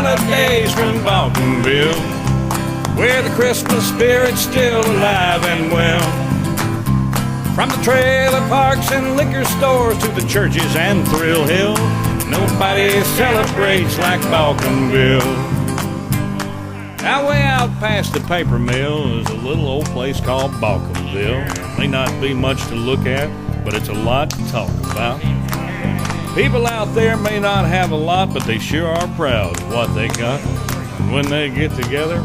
holidays from Bawcomville, where the Christmas spirit's still alive and well. From the trailer parks and liquor stores to the churches and Thrill Hill, nobody celebrates like Bawcomville. Now way out past the paper mill is a little old place called Bawcomville. May not be much to look at, but it's a lot to talk about. People out there may not have a lot, but they sure are proud of what they got. And when they get together,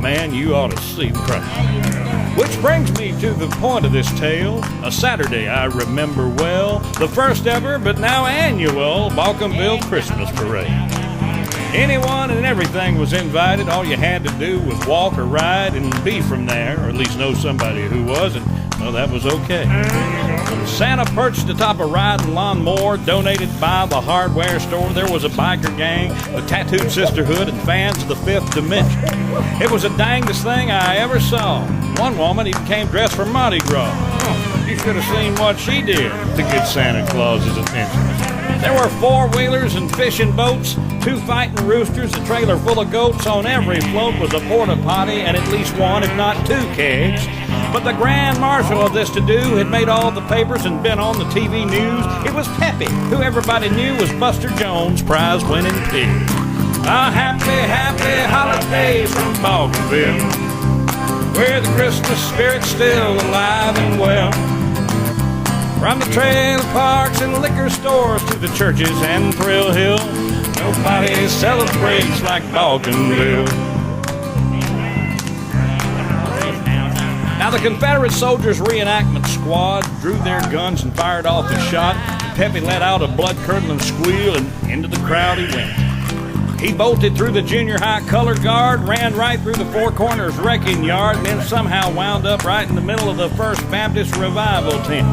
man, you ought to see the crowd. Which brings me to the point of this tale, a Saturday I remember well, the first ever but now annual Bawcomville Christmas Parade. Anyone and everything was invited. All you had to do was walk or ride and be from there, or at least know somebody who was, and well, that was okay. Santa perched atop a riding lawnmower donated by the hardware store. There was a biker gang, the Tattooed Sisterhood, and fans of the Fifth Dimension. It was the dangest thing I ever saw. One woman even came dressed for Mardi Gras. You should have seen what she did to get Santa Claus's attention. There were four-wheelers and fishing boats, 2 fighting roosters, a trailer full of goats. On every float was a porta potty and at least 1, if not 2 kegs. But the grand marshal of this to-do had made all the papers and been on the TV news. It was Peppy, who everybody knew was Buster Jones' prize-winning pig. A happy, happy holidays from Bawcomville, where the Christmas spirit's still alive and well. From the trailer parks and liquor stores to the churches and Thrill Hill, nobody celebrates like Bawcomville. Now the Confederate soldiers' reenactment squad drew their guns and fired off the shot. Peppy let out a blood-curdling squeal, and into the crowd he went. He bolted through the junior high color guard, ran right through the Four Corners wrecking yard, and then somehow wound up right in the middle of the First Baptist Revival tent.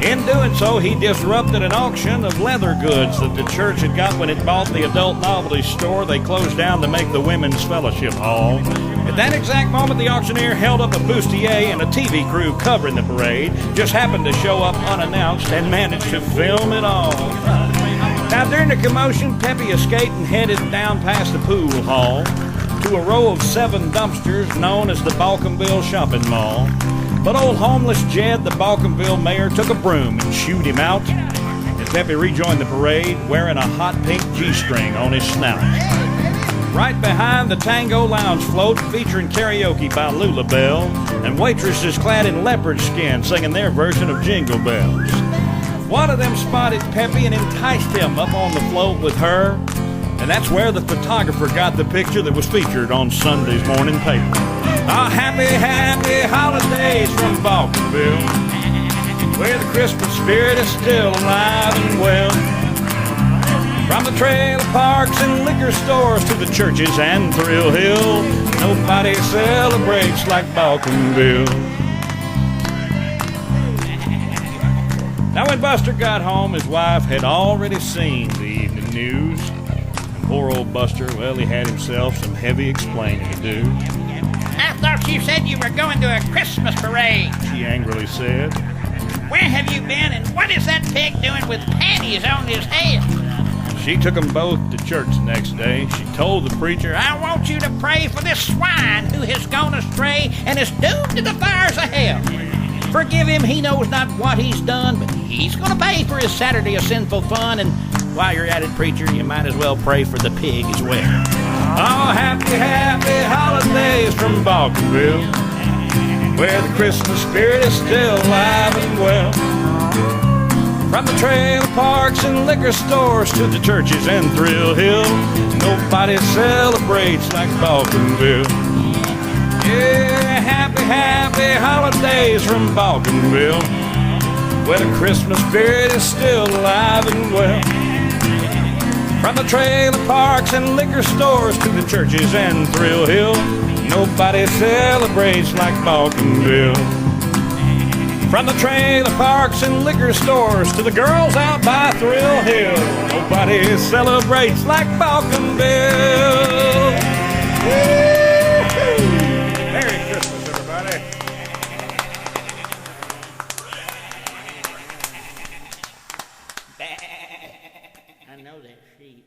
In doing so, he disrupted an auction of leather goods that the church had got when it bought the adult novelty store they closed down to make the Women's Fellowship Hall. At that exact moment, the auctioneer held up a bustier, and a TV crew covering the parade just happened to show up unannounced and managed to film it all. Now, during the commotion, Peppy escaped and headed down past the pool hall to a row of 7 dumpsters known as the Bawcomville Shopping Mall. But old homeless Jed, the Bawcomville mayor, took a broom and shooed him out, and Peppy rejoined the parade wearing a hot pink G-string on his snout. Right behind the Tango Lounge float featuring karaoke by Lulabelle and waitresses clad in leopard skin singing their version of Jingle Bells. One of them spotted Peppy and enticed him up on the float with her, and that's where the photographer got the picture that was featured on Sunday's morning paper. A happy, happy holidays from Bawcomville, where the Christmas spirit is still alive and well. From the trailer parks and liquor stores to the churches and Thrill Hill, nobody celebrates like Bawcomville. Now when Buster got home, his wife had already seen the evening news. And poor old Buster, well, he had himself some heavy explaining to do. I thought you said you were going to a Christmas parade, She angrily said. Where have you been, and what is that pig doing with panties on his head? She took them both to church the next day. She told the preacher, I want you to pray for this swine who has gone astray and is doomed to the fires of hell. Forgive him, he knows not what he's done, but he's going to pay for his Saturday of sinful fun, and while you're at it, preacher, you might as well pray for the pig as well. Oh, happy, happy holidays from Bawcomville, where the Christmas spirit is still alive and well. From the trailer parks and liquor stores to the churches and Thrill Hill, nobody celebrates like Bawcomville. Yeah, happy, happy holidays from Bawcomville, where the Christmas spirit is still alive and well. From the trailer parks and liquor stores to the churches and Thrill Hill, nobody celebrates like Bawcomville. From the trailer parks and liquor stores to the girls out by Thrill Hill, nobody celebrates like Bawcomville. Merry Christmas, everybody. I know that sheep.